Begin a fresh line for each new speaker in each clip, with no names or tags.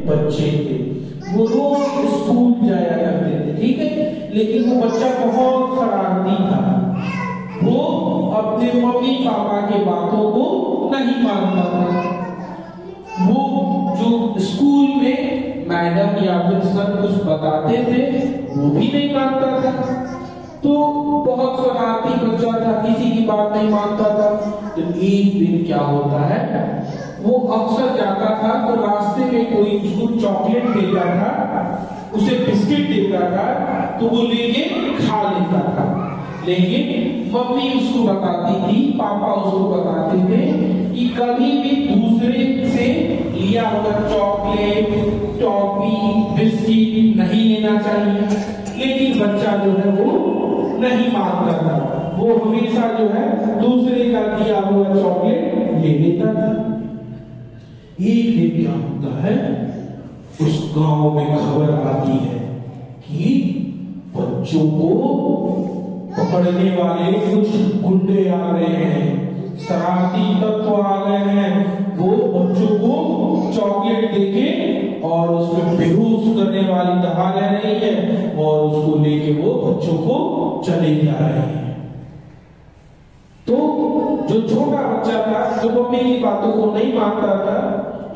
बच्चे थे, वो रोज स्कूल जाया करते थे, ठीक है। लेकिन वो बच्चा बहुत शरारती था, वो अपने मम्मी पापा के बातों को नहीं मानता था। वो जो स्कूल में मैडम या फिर सर कुछ बताते थे वो भी नहीं मानता था। तो बहुत शरारती बच्चा था, किसी की बात नहीं मानता था। तो एक दिन क्या होता है, वो अक्सर जाता था तो रास्ते में कोई उसको चॉकलेट देता था, उसे बिस्किट देता था, तो वो लेके खा लेता था। लेकिन मम्मी उसको बताती थी, पापा उसको बताते थे कि कभी भी दूसरे से लिया हुआ चॉकलेट, टॉफी, बिस्किट नहीं लेना चाहिए। लेकिन बच्चा जो है वो नहीं मानता था, वो हमेशा जो है दूसरे का दिया हुआ चॉकलेट ले लेता था। एक दिन क्या होता है, उस गांव में खबर आती है कि बच्चों को पकड़ने वाले कुछ गुंडे आ रहे हैं, शरारती तत्व आ गए हैं। वो बच्चों को चॉकलेट देके और उसमें बेहोश करने वाली दवा ले रही है और उसको लेके वो बच्चों को चले जा रहे हैं। तो जो छोटा बच्चा था, जो मम्मी की बातों को नहीं मानता था,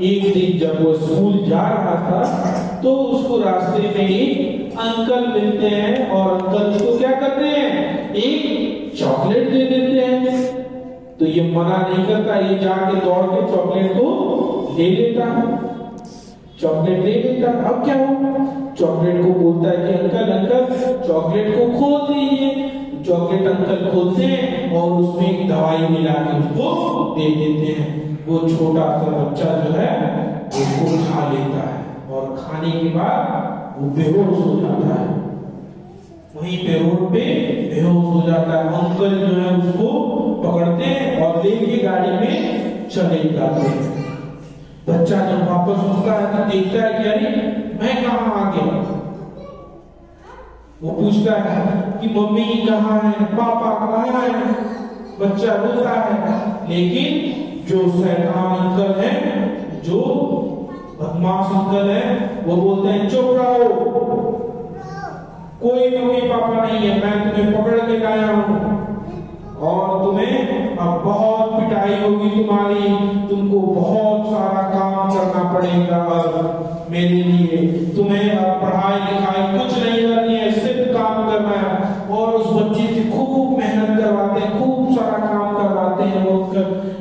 एक दिन जब वो स्कूल जा रहा था तो उसको रास्ते में एक अंकल मिलते हैं और अंकल उसको क्या करते हैं, एक चॉकलेट दे देते हैं। तो ये मना नहीं करता, ये जाके दौड़ के चॉकलेट को ले लेता है, चॉकलेट ले लेता। अब क्या हुआ, चॉकलेट को बोलता है कि अंकल अंकल चॉकलेट को खोल दीजिए। चॉकलेट अंकल खोलते हैं और उसमें एक दवाई मिला के उसको दे देते हैं। वो छोटा सा बच्चा जो है उसको खा लेता है और खाने के बाद वो बेहोश हो जाता है, वहीं पे रोड पे बेहोश हो जाता है। अंकल जो है उसको पकड़ते हैं और लेके गाड़ी में चले जाते हैं। बच्चा जब वापस उठता है तो देखता है कि अरे मैं कहाँ आ गया। वो पूछता है कि मम्मी कहाँ है, पापा कहाँ है। बच्चा रोता है, लेकिन जो शैतान अंकल है, जो बदमाश अंकल है, वो बोलते हैं चुप रहो, कोई मम्मी पापा नहीं है, मैं तुम्हें पकड़ के लाया हूं और तुम्हें अब बहुत पिटाई होगी तुम्हारी, तुमको बहुत सारा काम करना पड़ेगा अब मेरे लिए, तुम्हें अब पढ़ाई लिखाई कुछ नहीं करनी है, सिर्फ काम करना है। और उस बच्चे से खूब मेहनत करवाते हैं, खूब सारा काम करवाते हैं। वो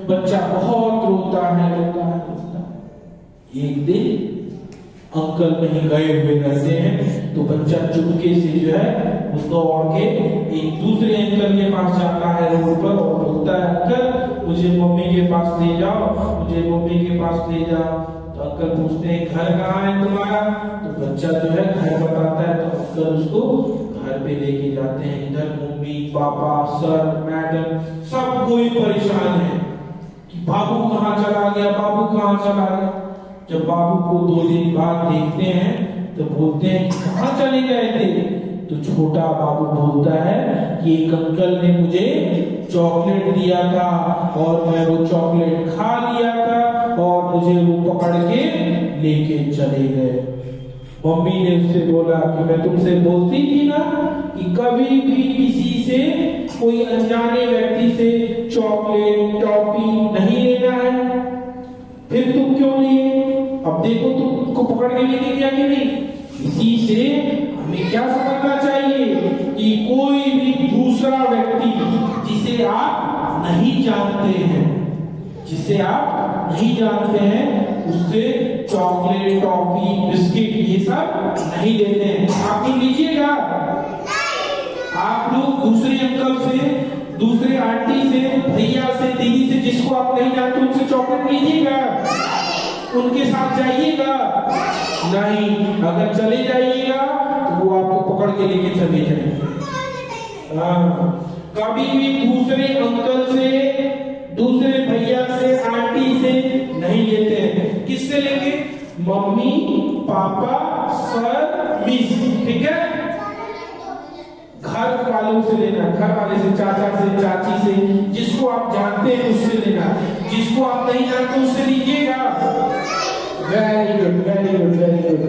बच्चा बहुत रोता है, रोता है, रोता है। एक दिन अंकल कहीं गए हुए रहते हैं तो बच्चा चुपके से जो है वो दौड़ के एक दूसरे अंकल के पास जाता है रोड पर और बोलता है अंकल मुझे मम्मी के पास ले जाओ, मुझे मम्मी के पास ले जाओ। तो अंकल पूछते हैं घर कहाँ है तुम्हारा। तो बच्चा जो है घर बताता है। तो अंकल उसको घर पे लेके जाते हैं। इधर मम्मी पापा सर मैडम सब कोई परेशान है कि बाबू कहाँ चला गया, बाबू कहाँ चला गया। जब बाबू को 2 दिन बाद देखते हैं तो बोलते हैं कहाँ चले गए थे। तो छोटा बाबू बोलता है कि एक अंकल ने मुझे चॉकलेट दिया था और मैं वो चॉकलेट खा लिया था और मुझे वो पकड़ के लेके चले गए। मम्मी ने उससे बोला कि मैं तुमसे बोलती थी ना कि कभी भी किसी से, कोई अनजाने व्यक्ति से चॉकलेट टॉफी नहीं लेना है, फिर तुम क्यों लिए। अब देखो तुमको पकड़ के लेके गया कि नहीं। इसी से हमें क्या समझना चाहिए कि कोई भी दूसरा व्यक्ति जिसे आप नहीं जानते हैं, जिसे आप नहीं जानते हैं, उससे चॉकलेट टॉफी बिस्किट ये सब नहीं देते हैं। आप लोग लीजिएगा, आप लोग दूसरे अंकल से, दूसरे आंटी से, भैया से, दीदी से, जिसको आप नहीं जानते उनसे चॉकलेट लीजिएगा, उनके साथ जाइएगा नहीं। अगर चले जाइएगा तो वो आपको पकड़ के लेके चले जाएंगे। कभी भी दूसरे अंकल से, दूसरे भैया से, आंटी से नहीं लेते हैं। किससे लेंगे, मम्मी पापा सर मिस, ठीक है। घर वालों से लेना, घर वाले से, चाचा से, चाची से, जिसको आप जानते हैं उससे लेना, जिसको आप नहीं जानते उससे लीजिएगा। Very good very good very good.